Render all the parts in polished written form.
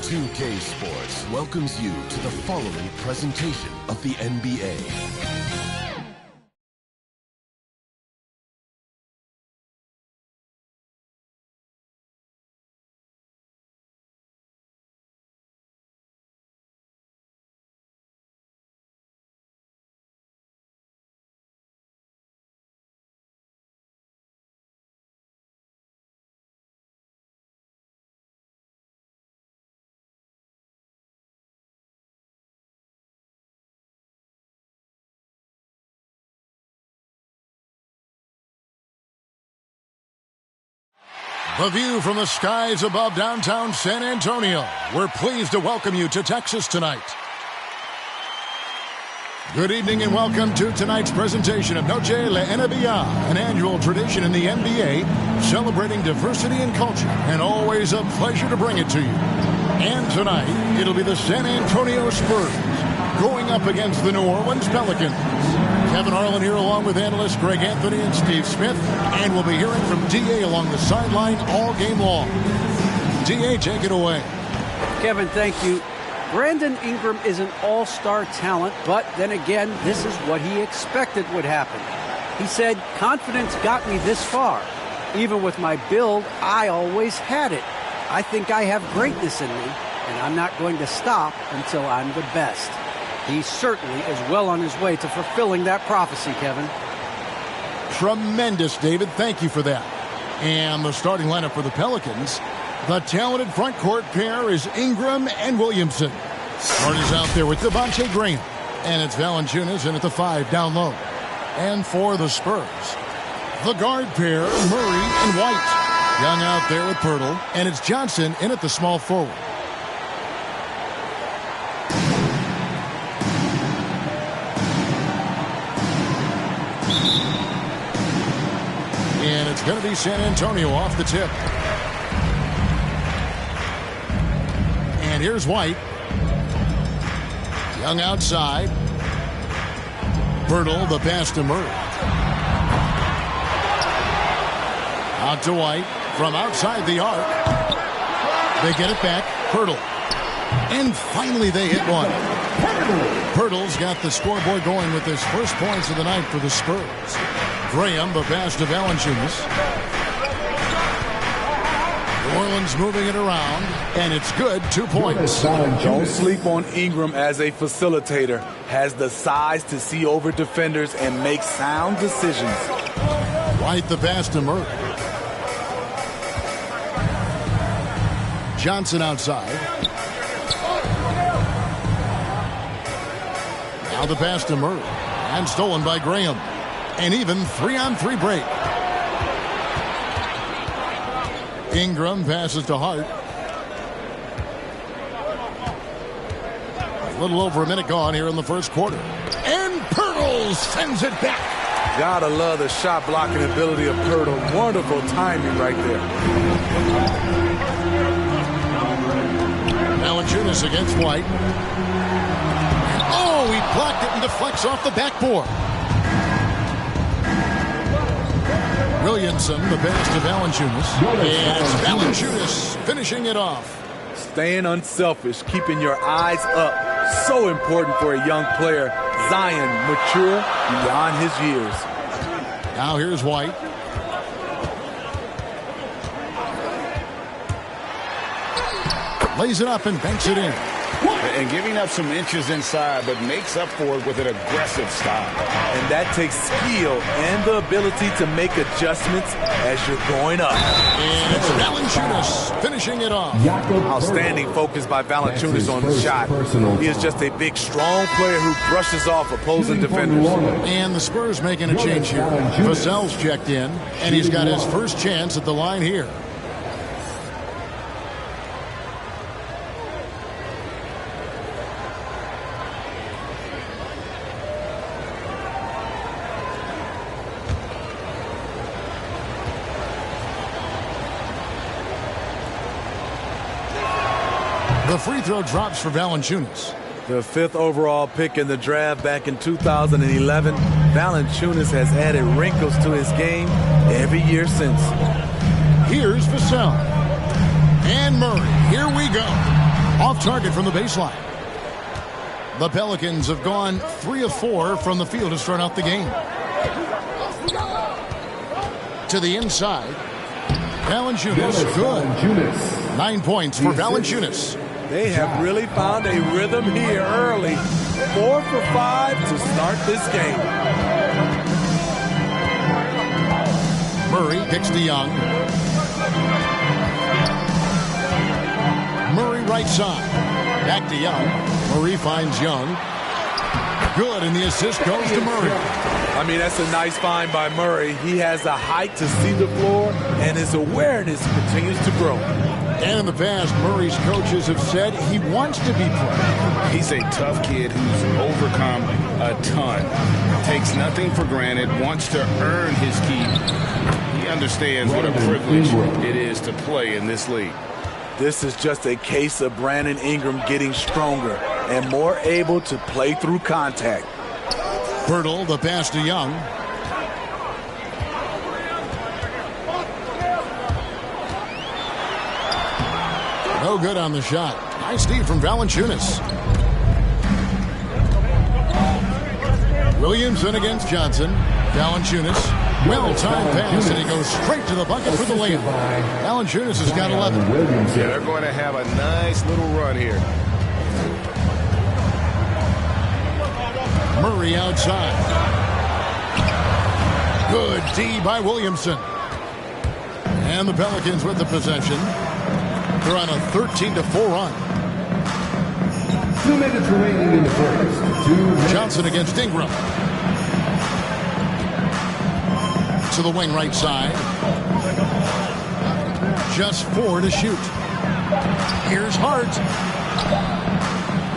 2K Sports welcomes you to the following presentation of the NBA. The view from the skies above downtown San Antonio. We're pleased to welcome you to Texas tonight. Good evening and welcome to tonight's presentation of Noche La NBA, an annual tradition in the NBA celebrating diversity and culture, and always a pleasure to bring it to you. And tonight, it'll be the San Antonio Spurs going up against the New Orleans Pelicans. Kevin Harlan here along with analysts Greg Anthony and Steve Smith, and we'll be hearing from D.A. along the sideline all game long. D.A., take it away. Kevin, thank you. Brandon Ingram is an all-star talent, but then again, this is what he expected would happen. He said, confidence got me this far. Even with my build, I always had it. I think I have greatness in me, and I'm not going to stop until I'm the best. He certainly is well on his way to fulfilling that prophecy, Kevin. Tremendous, David. Thank you for that. And the starting lineup for the Pelicans, the talented front court pair is Ingram and Williamson. Starters out there with Devontae Graham. And it's Valanciunas in at the 5 down low. And for the Spurs, the guard pair, Murray and White. Young out there with Pirtle. And it's Johnson in at the small forward. And it's going to be San Antonio off the tip. And here's White. Young outside. Pirtle, the pass to Murray. Out to White from outside the arc. They get it back. Pirtle. And finally they hit one. Pirtle's got the scoreboard going with his first points of the night for the Spurs. Graham, the pass to Valanciunas. New Orleans moving it around, and it's good. 2 points. Don't sleep on Ingram as a facilitator. Has the size to see over defenders and make sound decisions. White, the pass to Murray. Johnson outside. Now the pass to Murray. And stolen by Graham. And even 3-on-3 break. Ingram passes to Hart. A little over a minute gone here in the first quarter. And Pirtle sends it back. Gotta love the shot blocking ability of Pirtle. Wonderful timing right there. Valanciunas against White. Oh, he blocked it and deflects off the backboard. Williamson, the pass to Valanciunas. And it's Valanciunas finishing it off. Staying unselfish, keeping your eyes up. So important for a young player. Zion, mature beyond his years. Now here's White. Lays it up and banks it in. And giving up some inches inside, but makes up for it with an aggressive style. And that takes skill and the ability to make adjustments as you're going up. And it's Valanciunas finishing it off. Outstanding focus by Valanciunas on the shot. He is just a big, strong player who brushes off opposing defenders. And the Spurs making a change here. Vassell's checked in, and he's got his first chance at the line here. The free throw drops for Valanciunas. The 5th overall pick in the draft back in 2011. Valanciunas has added wrinkles to his game every year since. Here's Vassell. And Murray, here we go. Off target from the baseline. The Pelicans have gone 3 of 4 from the field to start out the game. To the inside. Valanciunas, good. 9 points for Valanciunas. They have really found a rhythm here early. 4 for 5 to start this game. Murray kicks to Young. Murray right side. Back to Young. Murray finds Young. Good, and the assist goes to Murray. I mean, that's a nice find by Murray. He has the height to see the floor, and his awareness continues to grow. And in the past, Murray's coaches have said he wants to be played. He's a tough kid who's overcome a ton. Takes nothing for granted, wants to earn his keep. He understands what a privilege it is to play in this league. This is just a case of Brandon Ingram getting stronger and more able to play through contact. Pirtle, the pass to Young. No good on the shot. Nice D from Valanciunas. Williamson against Johnson. Valanciunas. Well-timed pass, and he goes straight to the bucket for the layup. Valanciunas has got 11. Yeah, they're going to have a nice little run here. Murray outside. Good D by Williamson. And the Pelicans with the possession. They're on a 13-4 run. 2 minutes remaining in the first. 2 minutes. Johnson against Ingram. To the wing right side. Just 4 to shoot. Here's Hart.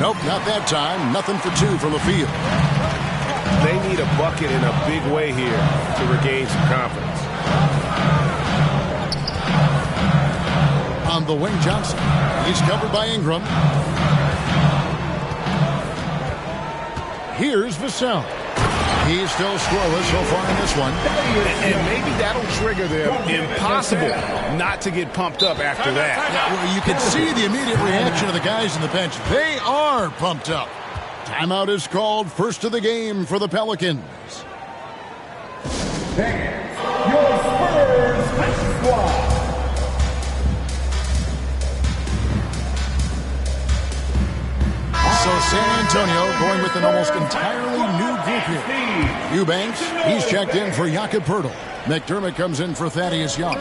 Nope, not that time. Nothing for 2 from the field. They need a bucket in a big way here to regain some confidence. On the wing, Johnson. He's covered by Ingram. Here's Vassell. He's still scoreless so far in this one. And maybe that'll trigger them. Impossible not to get pumped up after that. Yeah, well, you can see the immediate reaction of the guys on the bench. They are pumped up. Timeout is called. First of the game for the Pelicans. Fans, your Spurs squad. So San Antonio going with an almost entirely new group here. Eubanks, he's checked in for Jakob Poeltl. McDermott comes in for Thaddeus Young.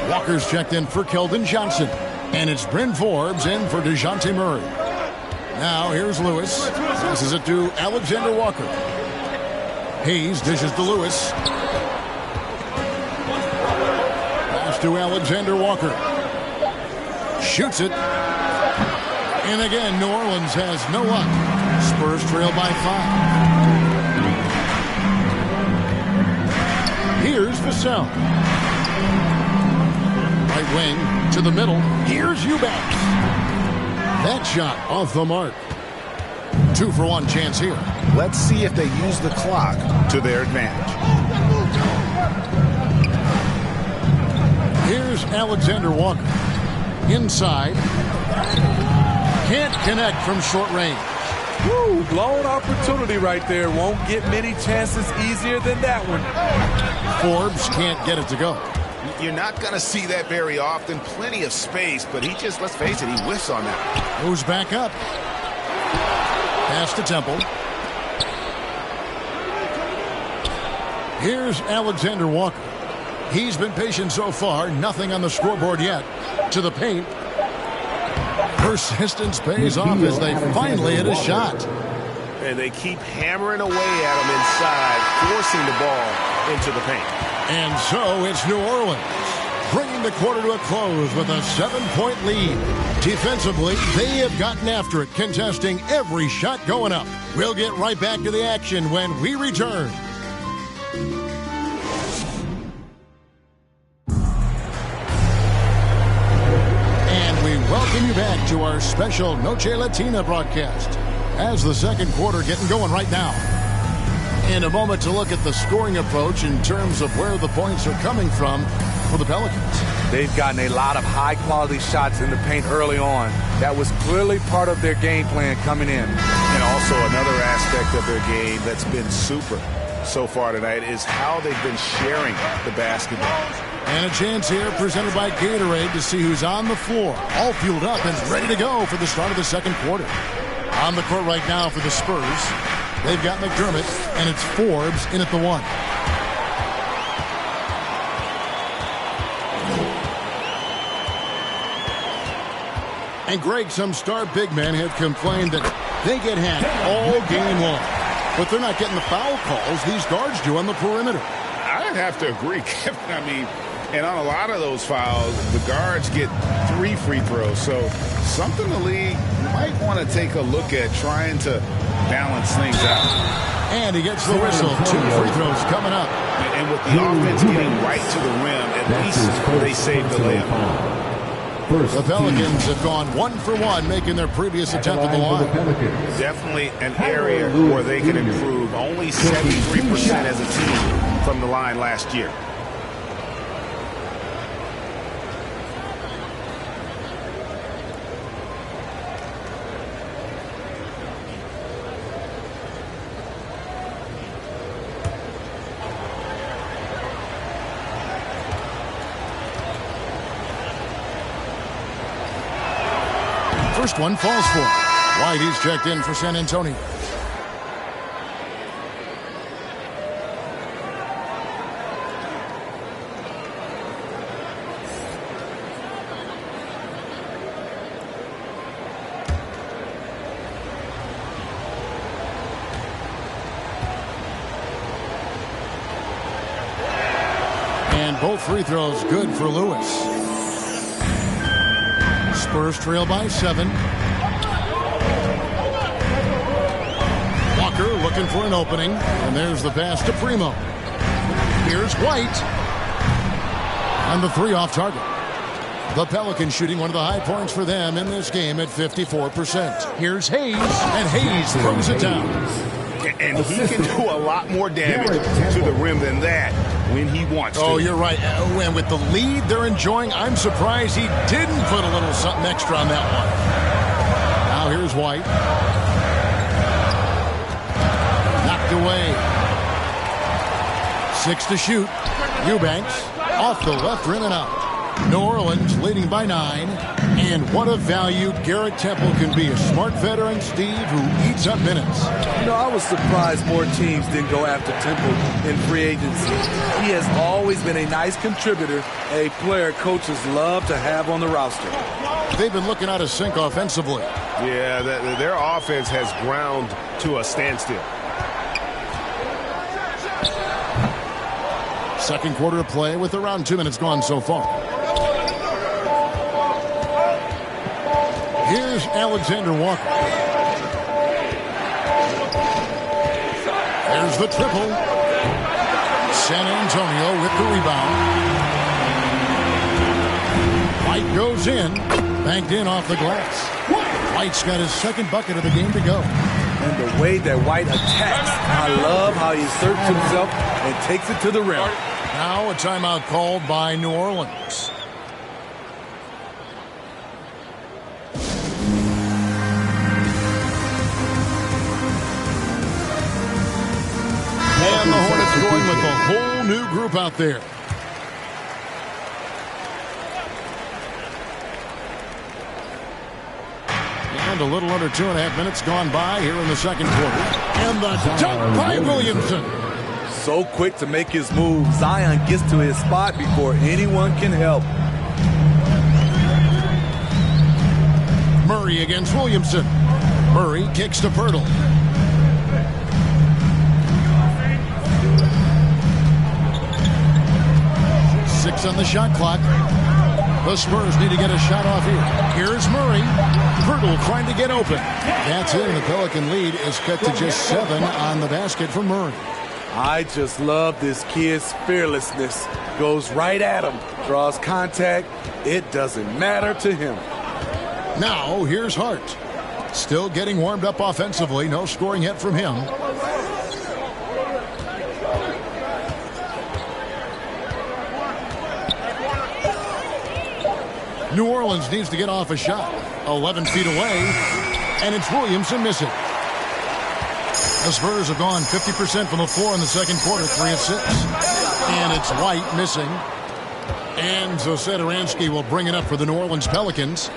Walker's checked in for Keldon Johnson. And it's Bryn Forbes in for DeJounte Murray. Now here's Lewis. Passes it to Alexander Walker. Hayes dishes to Lewis. Pass to Alexander Walker. Shoots it. And again, New Orleans has no luck. Spurs trail by 5. Here's Vassell. Right wing to the middle. Here's Eubanks. That shot off the mark. 2 for 1 chance here. Let's see if they use the clock to their advantage. Here's Alexander Walker. Inside. Can't connect from short range. Woo, blown opportunity right there. Won't get many chances easier than that one. Forbes can't get it to go. You're not going to see that very often. Plenty of space, but he just, let's face it, he whiffs on that. Moves back up. Pass to Temple. Here's Alexander Walker. He's been patient so far. Nothing on the scoreboard yet. To the paint. Persistence pays off as they finally hit a shot. And they keep hammering away at him inside, forcing the ball into the paint. And so it's New Orleans, bringing the quarter to a close with a 7-point lead. Defensively, they have gotten after it, contesting every shot going up. We'll get right back to the action when we return. Welcome you back to our special Noche Latina broadcast as the second quarter getting going right now. In a moment to look at the scoring approach in terms of where the points are coming from for the Pelicans. They've gotten a lot of high-quality shots in the paint early on. That was clearly part of their game plan coming in. And also another aspect of their game that's been super so far tonight is how they've been sharing the basketball. And a chance here presented by Gatorade to see who's on the floor. All fueled up and ready to go for the start of the second quarter. On the court right now for the Spurs, they've got McDermott, and it's Forbes in at the 1. And Greg, some star big men have complained that they get hacked all game long. But they're not getting the foul calls these guards do on the perimeter. I'd have to agree, Kevin. I mean, and on a lot of those fouls, the guards get 3 free throws. So something the league might want to take a look at, trying to balance things out. And he gets the whistle. 2 free throws coming up. And with the offense getting right to the rim, at least they saved the layup. The Pelicans have gone 1 for 1, making their previous attempt at the line. Definitely an area where they can improve. Only 73% as a team from the line last year. First one falls for White. He's checked in for San Antonio. And both free throws good for Lewis. Spurs trail by 7. Walker looking for an opening. And there's the pass to Primo. Here's White. And the 3 off target. The Pelicans shooting one of the high points for them in this game at 54%. Here's Hayes. And Hayes throws it down. And he can do a lot more damage to the rim than that when he wants to. Oh, you're right. And with the lead they're enjoying, I'm surprised he didn't put a little something extra on that one. Now here's White. Knocked away. 6 to shoot. Eubanks off the left rim and out. New Orleans leading by 9. And what a value Garrett Temple can be. A smart veteran, Steve, who eats up minutes. You know, I was surprised more teams didn't go after Temple in free agency. He has always been a nice contributor, a player coaches love to have on the roster. They've been looking out of sync offensively. Yeah, their offense has ground to a standstill. Second quarter of play with around 2 minutes gone so far. Here's Alexander Walker. There's the triple. San Antonio with the rebound. White goes in. Banked in off the glass. White's got his second bucket of the game to go. And the way that White attacks, I love how he asserts himself and takes it to the rim. Now a timeout called by New Orleans. And the Hornets going with a whole new group out there. And a little under 2.5 minutes gone by here in the second quarter. And the dunk by Williamson. So quick to make his move. Zion gets to his spot before anyone can help. Murray against Williamson. Murray kicks to Pirtle. Six on the shot clock. The Spurs need to get a shot off here. Here's Murray. Pirtle trying to get open. That's it, and the Pelican lead is cut to just 7 on the basket for Murray. I just love this kid's fearlessness. Goes right at him. Draws contact. It doesn't matter to him. Now, here's Hart. Still getting warmed up offensively. No scoring yet from him. New Orleans needs to get off a shot. 11 feet away, and it's Williamson missing. The Spurs have gone 50% from the floor in the second quarter, 3 of 6. And it's White missing. And so Satoransky will bring it up for the New Orleans Pelicans.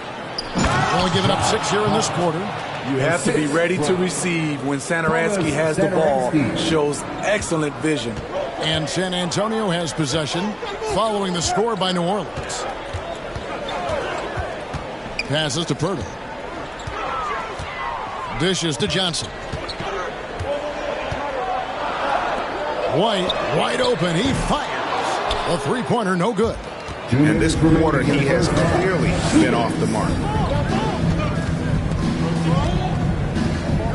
Only giving up 6 here in this quarter. You have to be ready to receive when Satoransky has the ball. Shows excellent vision. And San Antonio has possession following the score by New Orleans. Passes to Purtle. Dishes to Johnson. White, wide open. He fires. A three-pointer, no good. In this quarter, he has clearly been off the mark.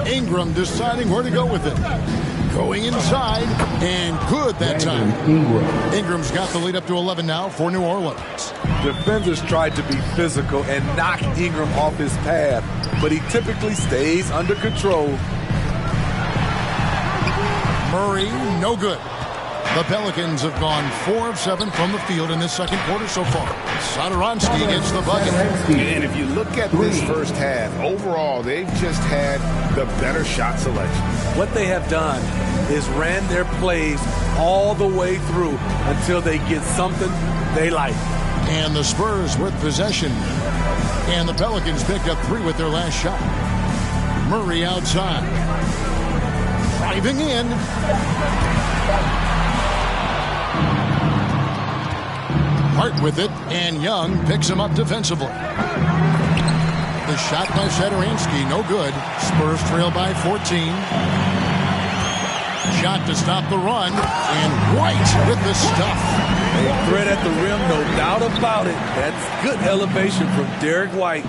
Ingram deciding where to go with it. Going inside, and good that time. Ingram's got the lead up to 11 now for New Orleans. Defenders tried to be physical and knock Ingram off his path, but he typically stays under control. Murray, no good. The Pelicans have gone 4 of 7 from the field in this second quarter so far. Satoransky gets the bucket. And if you look at this first half, overall, they've just had the better shot selection. What they have done is ran their plays all the way through until they get something they like. And the Spurs with possession. And the Pelicans picked up 3 with their last shot. Murray outside. Driving in. Hart with it, and Young picks him up defensively. The shot by Satoransky, no good. Spurs trail by 14. Shot to stop the run, and White with the stuff. A threat at the rim, no doubt about it. That's good elevation from Derek White.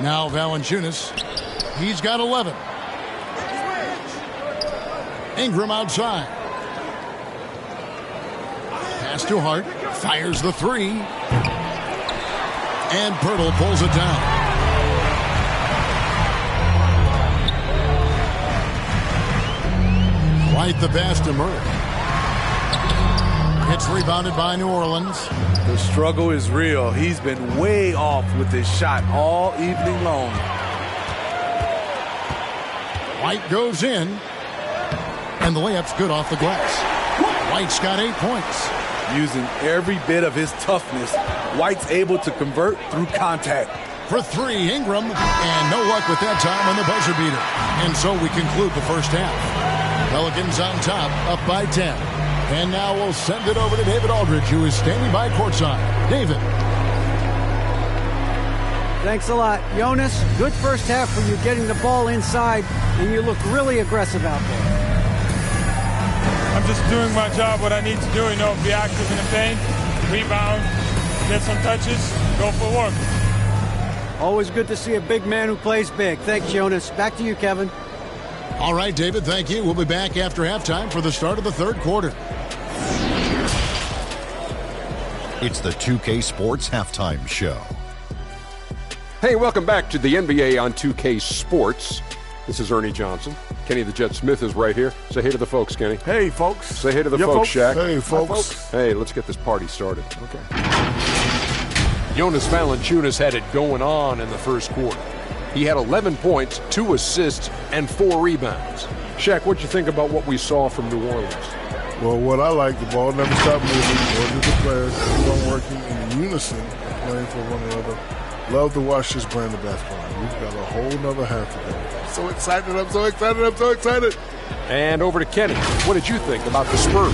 Now Valanciunas, he's got 11. Ingram outside. Pass to Hart, fires the 3. And Purtle pulls it down. White the pass to Murray. It's rebounded by New Orleans. The struggle is real. He's been way off with his shot all evening long. White goes in. And the layup's good off the glass. White's got 8 points. Using every bit of his toughness, White's able to convert through contact. For 3, Ingram, and no luck with that time on the buzzer beater. And so we conclude the first half. Pelicans on top, up by 10. And now we'll send it over to David Aldridge, who is standing by courtside. David. Thanks a lot. Jonas, good first half for you getting the ball inside, and you look really aggressive out there. I'm just doing my job, what I need to do, be active in the paint, rebound, get some touches, go for work. Always good to see a big man who plays big. Thanks, Jonas. Back to you, Kevin. All right, David, thank you. We'll be back after halftime for the start of the third quarter. It's the 2K Sports Halftime Show. Hey, welcome back to the NBA on 2K Sports. This is Ernie Johnson. Kenny the Jet Smith is right here. Say hey to the folks, Kenny. Hey, folks. Say hey to the folks, Shaq. Hey, folks. Hey, let's get this party started. Okay. Jonas Valanciunas had it going on in the first quarter. He had 11 points, 2 assists, and 4 rebounds. Shaq, what'd you think about what we saw from New Orleans? Well, what I like, the ball never stopped moving. Both of the players, everyone working in unison, playing for one another. Love to watch this brand of basketball. We've got a whole nother half to go. So excited, I'm so excited. And over to Kenny. What did you think about the Spurs?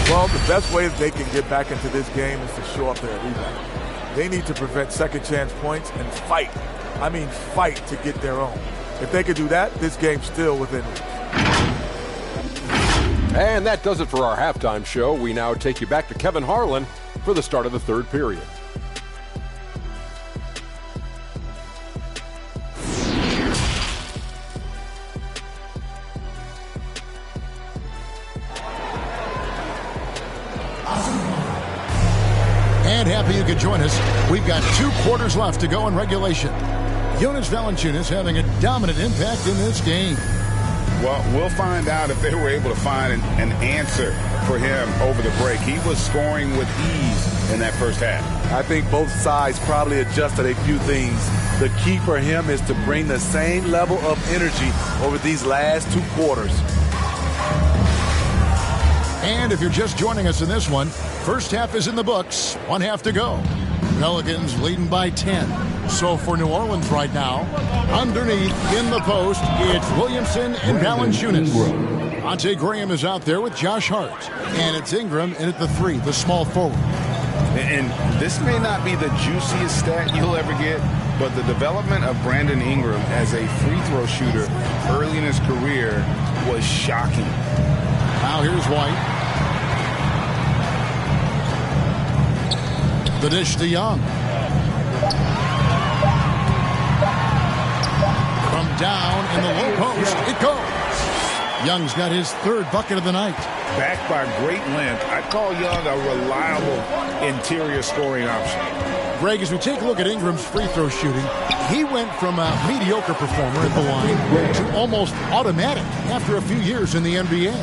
Well, the best way they can get back into this game is to show up their rebound. They need to prevent second chance points and fight. I mean, fight to get their own. If they could do that, this game's still within reach. And that does it for our halftime show. We now take you back to Kevin Harlan for the start of the third period. And happy you could join us. We've got 2 quarters left to go in regulation. Jonas Valanciunas having a dominant impact in this game. Well, we'll find out if they were able to find an answer for him over the break. He was scoring with ease in that first half. I think both sides probably adjusted a few things. The key for him is to bring the same level of energy over these last 2 quarters. And if you're just joining us in this one, first half is in the books. 1 half to go. Pelicans leading by 10. So for New Orleans right now, underneath in the post, it's Williamson and Valanciunas. Monte Graham is out there with Josh Hart. And it's Ingram in at the 3, the small forward. And this may not be the juiciest stat you'll ever get, but the development of Brandon Ingram as a free throw shooter early in his career was shocking. Now here's White. The dish to Young. From down in the low post, it goes. Young's got his 3rd bucket of the night. Backed by great length, I call Young a reliable interior scoring option. Greg, as we take a look at Ingram's free throw shooting, he went from a mediocre performer at the line to almost automatic after a few years in the NBA.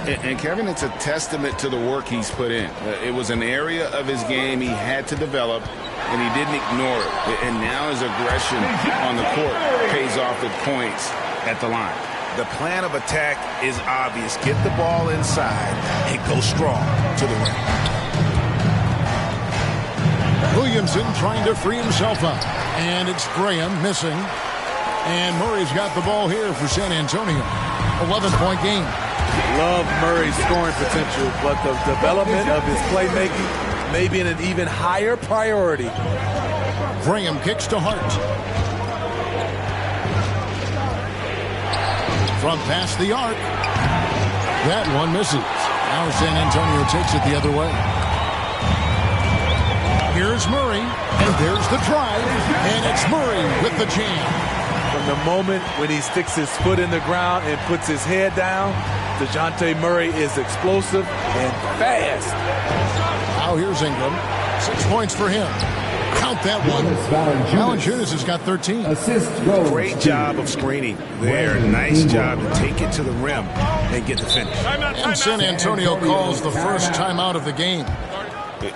And Kevin, it's a testament to the work he's put in. It was an area of his game he had to develop, and he didn't ignore it. And now his aggression on the court pays off with points at the line. The plan of attack is obvious. Get the ball inside and go strong to the rim. Williamson trying to free himself up. And it's Graham missing. And Murray's got the ball here for San Antonio. 11-point game. Love Murray's scoring potential, but the development of his playmaking may be an even higher priority. Graham kicks to Hart. From past the arc. That one misses. Now San Antonio takes it the other way. Here's Murray, and there's the drive, and it's Murray with the jam. From the moment when he sticks his foot in the ground and puts his head down, DeJounte Murray is explosive and fast. Now here's Ingram. 6 points for him. Count that one. Valanciunas has got 13. Great job of screening there. Nice job to take it to the rim and get the finish. And San Antonio calls the first timeout of the game.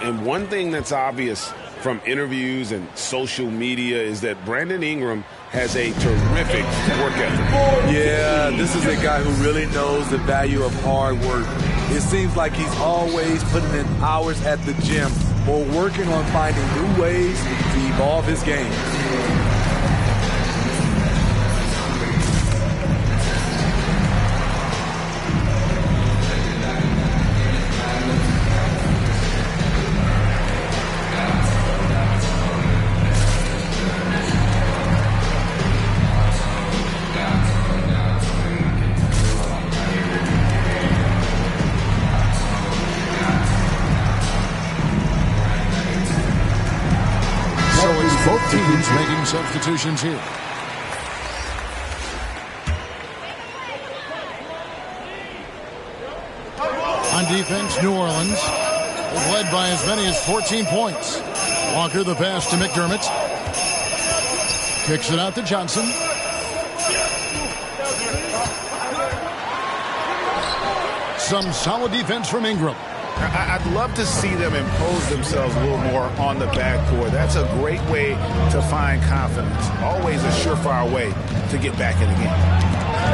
And one thing that's obvious from interviews and social media is that Brandon Ingram has a terrific work ethic. Yeah, this is a guy who really knows the value of hard work. It seems like he's always putting in hours at the gym or working on finding new ways to evolve his game. Both teams making substitutions here. On defense, New Orleans is led by as many as 14 points. Walker the pass to McDermott. Kicks it out to Johnson. Some solid defense from Ingram. I'd love to see them impose themselves a little more on the backcourt. That's a great way to find confidence. Always a surefire way to get back in the game.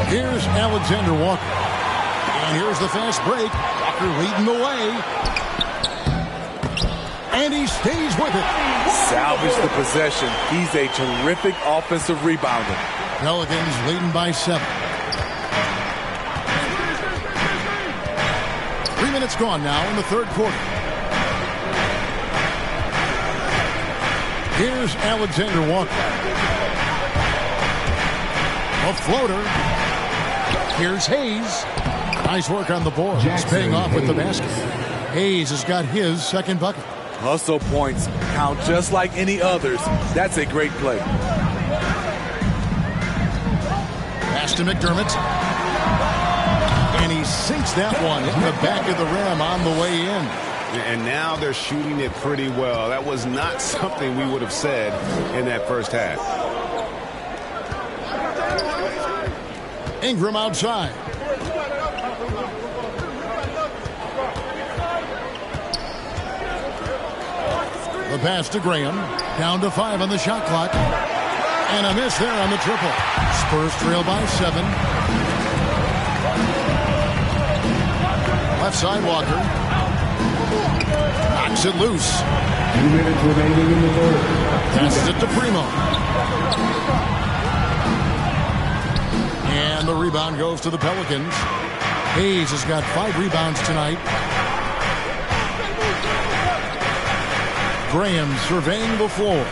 Here's Alexander Walker. And here's the fast break. Walker leading the way. And he stays with it. Salvage the possession. He's a terrific offensive rebounder. Pelicans leading by 7. 3 minutes gone now in the third quarter. Here's Alexander Walker. A floater. Here's Hayes. Nice work on the board. He's paying off with the basket. Hayes has got his second bucket. Hustle points count just like any others. That's a great play. Pass to McDermott. And he sinks that one in the back of the rim on the way in. And now they're shooting it pretty well. That was not something we would have said in that first half. Ingram outside. The pass to Graham. Down to 5 on the shot clock. And a miss there on the triple. Spurs trail by 7. Left side, Walker. Knocks it loose. 2 minutes remaining in the third. Passes it to Primo. And the rebound goes to the Pelicans. Hayes has got 5 rebounds tonight. Graham surveying the floor.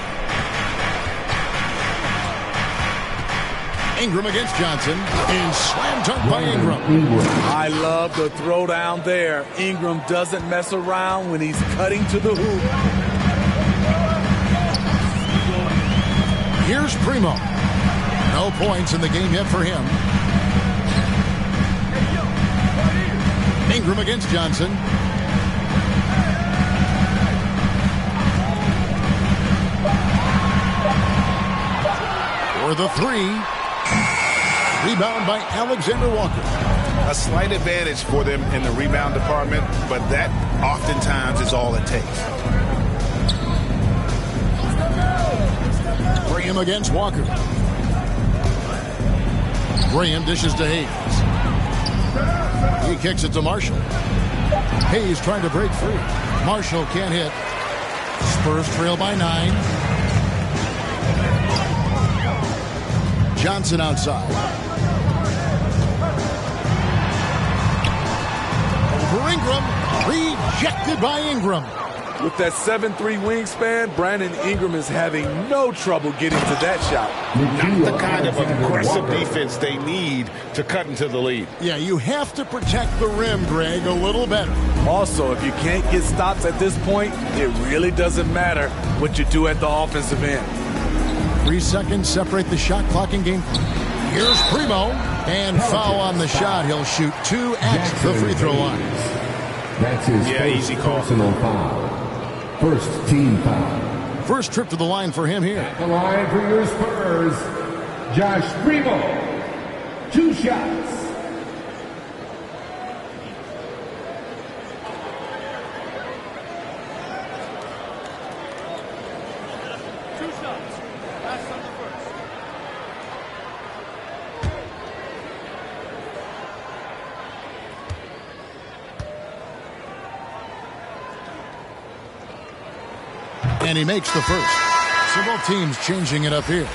Ingram against Johnson. And slam dunk by Ingram. I love the throwdown there. Ingram doesn't mess around when he's cutting to the hoop. Here's Primo. No points in the game yet for him. Ingram against Johnson. For the 3. Rebound by Alexander Walker. A slight advantage for them in the rebound department, but that oftentimes is all it takes. Graham against Walker. Graham dishes to Hayes. He kicks it to Marshall. Hayes trying to break free. Marshall can't hit. Spurs trail by 9. Johnson outside. For Ingram. Rejected by Ingram. With that 7'3" wingspan, Brandon Ingram is having no trouble getting to that shot. Not the kind of aggressive defense they need to cut into the lead. Yeah, you have to protect the rim, Greg, a little better. Also, if you can't get stops at this point, it really doesn't matter what you do at the offensive end. 3 seconds separate the shot clock in game. Here's Primo. And foul on the shot. He'll shoot 2 at the free throw line. That's his easy call. Personal foul. First team foul. First trip to the line for him here. At the line for your Spurs, Josh Primo. 2 shots. And he makes the first. So both teams changing it up here.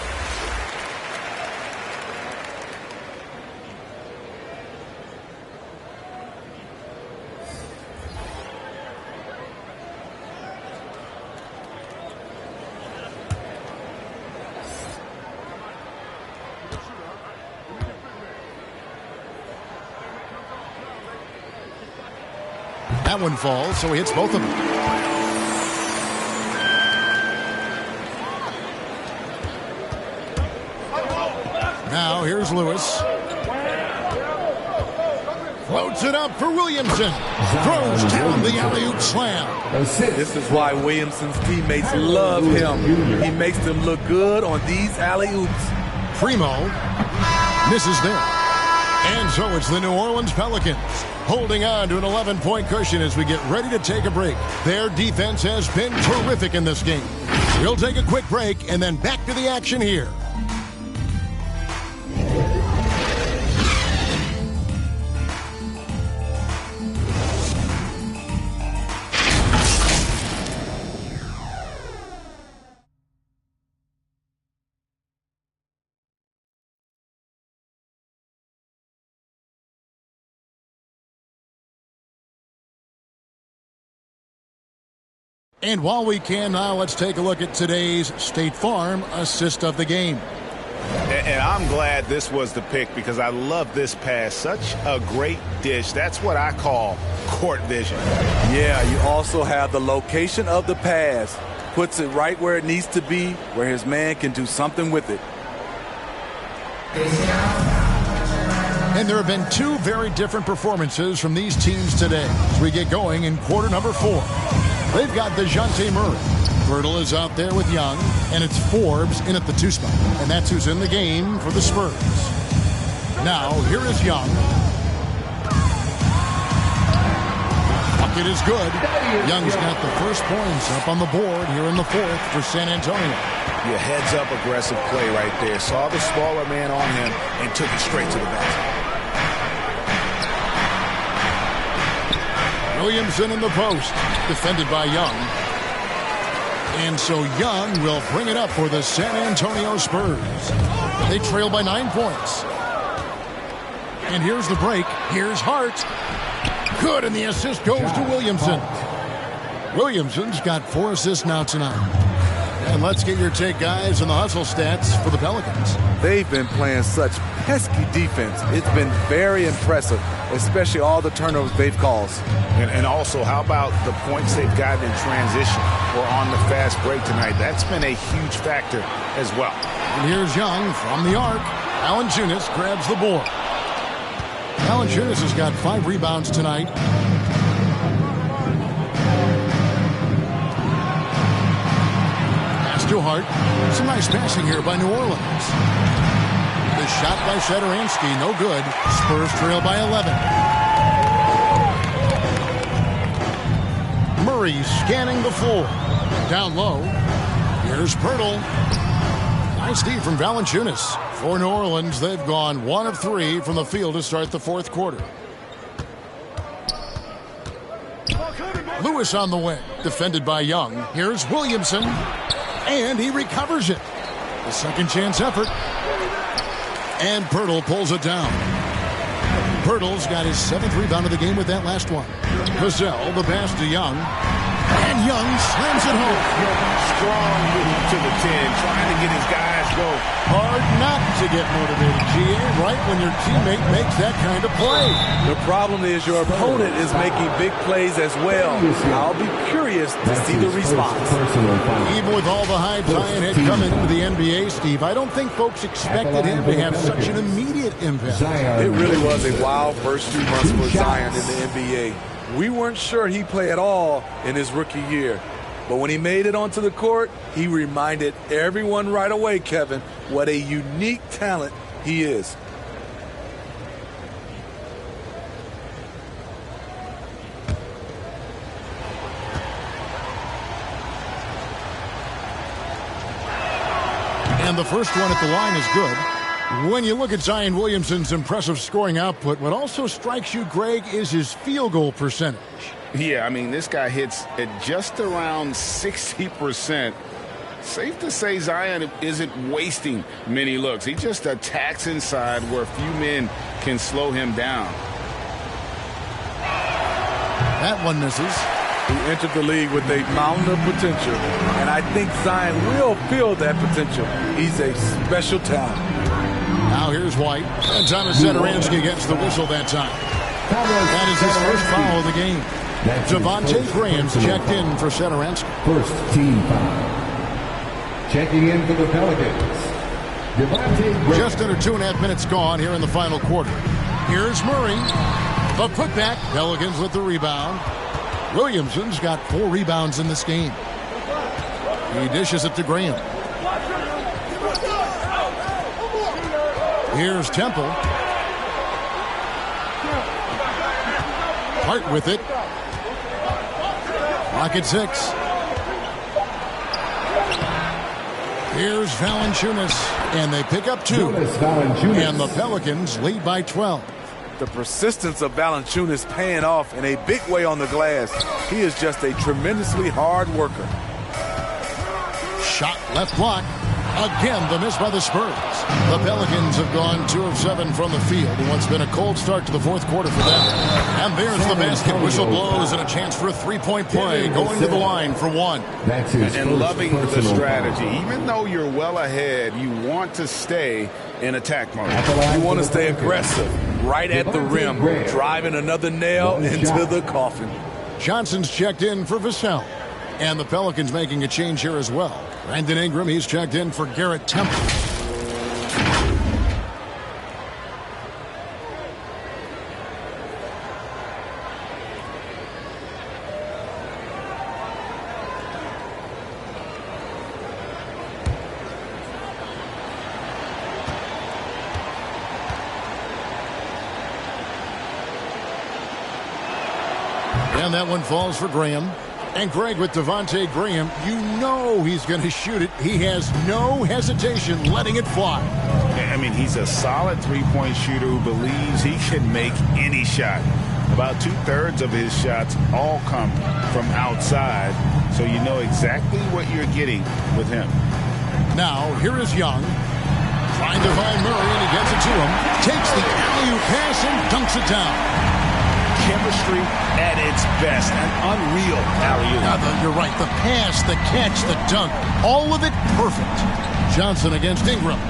That one falls, so he hits both of them. Now here's Lewis. Floats it up for Williamson. Throws down the alley-oop slam. This is why Williamson's teammates love him. He makes them look good on these alley-oops. Primo misses there. And so it's the New Orleans Pelicans holding on to an 11-point cushion as we get ready to take a break. Their defense has been terrific in this game. We'll take a quick break and then back to the action here. And while we can now, let's take a look at today's State Farm assist of the game. And I'm glad this was the pick because I love this pass. Such a great dish. That's what I call court vision. Yeah, you also have the location of the pass. Puts it right where it needs to be, where his man can do something with it. And there have been 2 very different performances from these teams today as we get going in quarter number 4. They've got DeJounte Murray. Bertle is out there with Young, and it's Forbes in at the 2 spot. And that's who's in the game for the Spurs. Now, here is Young. Bucket is good. Young's got the first points up on the board here in the fourth for San Antonio. Yeah, heads-up aggressive play right there. Saw the smaller man on him and took it straight to the basket. Williamson in the post, defended by Young. And so Young will bring it up for the San Antonio Spurs. They trail by 9 points. And here's the break. Here's Hart. Good, and the assist goes to Williamson. Williamson's got 4 assists now tonight. And let's get your take, guys, on the hustle stats for the Pelicans. They've been playing such pesky defense. It's been very impressive, especially all the turnovers they've caused. And also, how about the points they've gotten in transition or on the fast break tonight? That's been a huge factor as well. And here's Young from the arc. Valanciunas grabs the board. Valanciunas has got 5 rebounds tonight. Pass to Hart. Some nice passing here by New Orleans. The shot by Satoransky, no good. Spurs trail by 11. Murray scanning the floor. Down low. Here's Pirtle. Nice D from Valanciunas. For New Orleans, they've gone 1 of 3 from the field to start the fourth quarter. Lewis on the wing, defended by Young. Here's Williamson, and he recovers it. The second chance effort. And Pirtle pulls it down. Pirtle's got his 7th rebound of the game with that last one. Vassell, the pass to Young. And Young slams it home. Strong move to the 10, trying to get his guys going. Hard not to get motivated, GA, right when your teammate makes that kind of play. The problem is your opponent is making big plays as well. I'll be curious to see the response. Even with all the hype Zion had coming into the NBA, Steve, I don't think folks expected him to have such an immediate impact. It really was a wild first few months for Zion in the NBA. We weren't sure he'd play at all in his rookie year. But when he made it onto the court, he reminded everyone right away, Kevin, what a unique talent he is. And the first one at the line is good. When you look at Zion Williamson's impressive scoring output, what also strikes you, Greg, is his field goal percentage. Yeah, I mean, this guy hits at just around 60%. Safe to say Zion isn't wasting many looks. He just attacks inside where few men can slow him down. That one misses. He entered the league with a mountain of potential, and I think Zion will feel that potential. He's a special talent. Now here's White, and Thomas Satoransky gets the whistle that time. That is his first foul of the game. Javonte Graham's checked in for Satoransky. First team foul. Checking in for the Pelicans, Javonte Graham. Just under 2.5 minutes gone here in the final quarter. Here's Murray. The putback. Pelicans with the rebound. Williamson's got 4 rebounds in this game. He dishes it to Graham. Here's Temple. Hart with it. Rocket 6. Here's Valanciunas, and they pick up 2. And the Pelicans lead by 12. The persistence of Valanciunas paying off in a big way on the glass. He is just a tremendously hard worker. Shot left block. Again, the miss by the Spurs. The Pelicans have gone 2 of 7 from the field in what's been a cold start to the fourth quarter for them. And there's the basket. Whistle blows and a chance for a 3-point play. Going to the line for 1. And loving the strategy. Even though you're well ahead, you want to stay in attack mode. You want to stay aggressive. Right at the rim. Driving another nail into the coffin. Johnson's checked in for Vassell. And the Pelicans making a change here as well. Brandon Ingram, he's checked in for Garrett Temple. And that one falls for Graham. And Greg, with Devontae Graham, you know he's going to shoot it. He has no hesitation letting it fly. I mean, he's a solid three-point shooter who believes he can make any shot. About 2/3 of his shots all come from outside, so you know exactly what you're getting with him. Now, here is Young. Trying to find Murray, and he gets it to him. Takes the alley-oop pass and dunks it down. Chemistry at its best. An unreal alley-oop. You're right. The pass, the catch, the dunk. All of it perfect. Johnson against Ingram.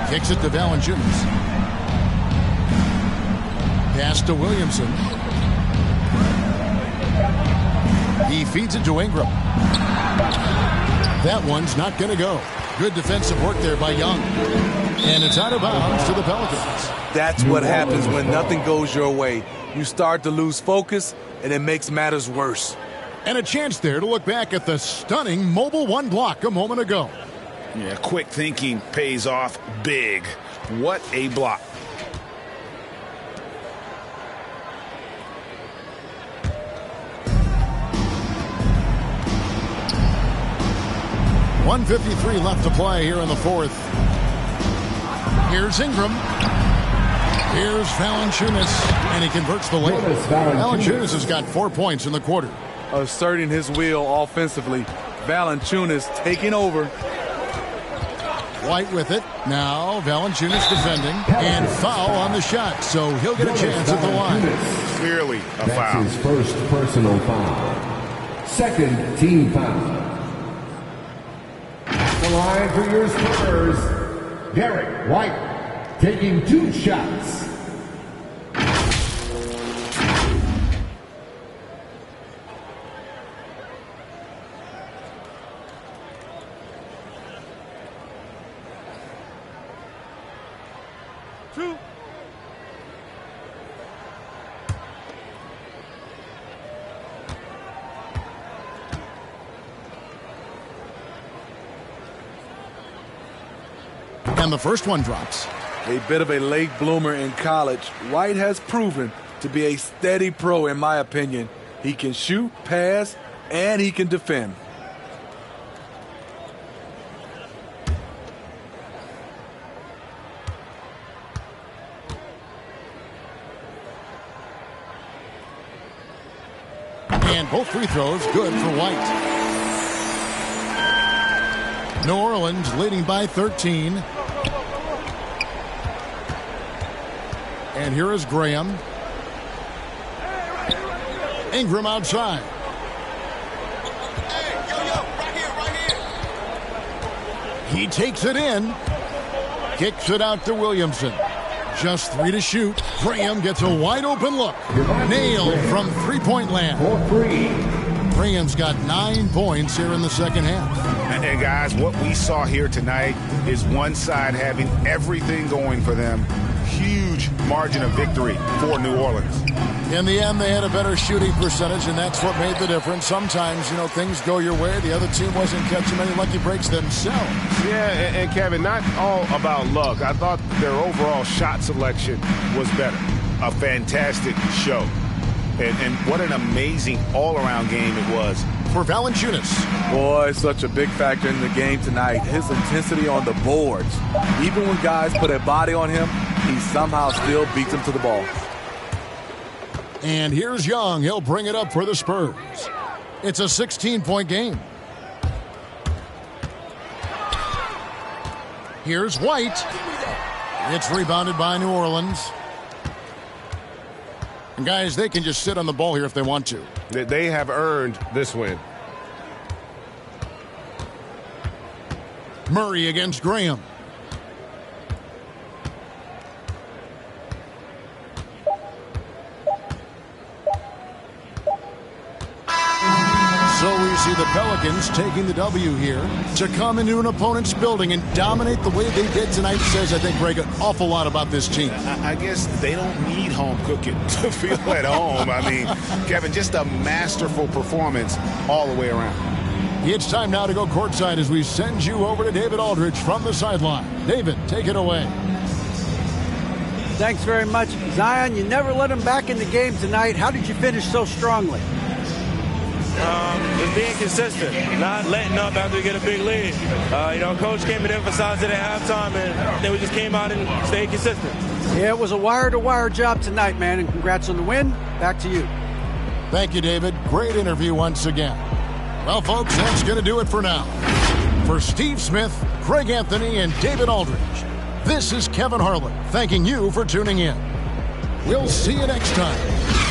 Kicks it to Valanciunas. Pass to Williamson. He feeds it to Ingram. That one's not going to go. Good defensive work there by Young. And it's out of bounds to the Pelicans. That's what happens when nothing goes your way. You start to lose focus, and it makes matters worse. And a chance there to look back at the stunning Mobile One block a moment ago. Yeah, quick thinking pays off big. What a block. .153 left to play here in the fourth. Here's Ingram. Here's Valanciunas, and he converts the layup. Valanciunas has got 4 points in the quarter. Asserting his will offensively. Valanciunas taking over. White with it. Now Valanciunas defending. And foul on the shot, so he'll get a chance at the line. Clearly a That's foul. his first personal foul. Second team foul. The line for your Spurs, Derek White, taking 2 shots. And the first one drops. A bit of a late bloomer in college, White has proven to be a steady pro in my opinion. He can shoot, pass, and he can defend. And both free throws good for White. New Orleans leading by 13. And here is Graham. Ingram outside. He takes it in. Kicks it out to Williamson. Just 3 to shoot. Graham gets a wide open look. Nailed from three-point land. Graham's got 9 points here in the second half. And guys, what we saw here tonight is one side having everything going for them. Huge margin of victory for New Orleans. In the end, they had a better shooting percentage, and that's what made the difference. Sometimes, things go your way. The other team wasn't catching many lucky breaks themselves. Yeah, and Kevin, not all about luck. I thought their overall shot selection was better. A fantastic show. And what an amazing all-around game it was. For Valanciunas. Boy, such a big factor in the game tonight. His intensity on the boards. Even when guys put a body on him, he somehow still beats them to the ball. And here's Young. He'll bring it up for the Spurs. It's a 16-point game. Here's White. It's rebounded by New Orleans. And guys, they can just sit on the ball here if they want to. They have earned this win. Murray against Graham. So we see the Pelicans taking the W here. To come into an opponent's building and dominate the way they did tonight says, I think, Greg, an awful lot about this team. I guess they don't need home cooking to feel at home. I mean, Kevin, just a masterful performance all the way around. It's time now to go courtside as we send you over to David Aldridge from the sideline. David, take it away. Thanks very much. Zion, you never let him back in the game tonight. How did you finish so strongly? Just being consistent, not letting up after we get a big lead. Coach came and emphasized it at halftime, and then we just came out and stayed consistent. Yeah, it was a wire-to-wire job tonight, man, and congrats on the win. Back to you. Thank you, David. Great interview once again. Well, folks, that's going to do it for now. For Steve Smith, Craig Anthony, and David Aldridge, this is Kevin Harlan thanking you for tuning in. We'll see you next time.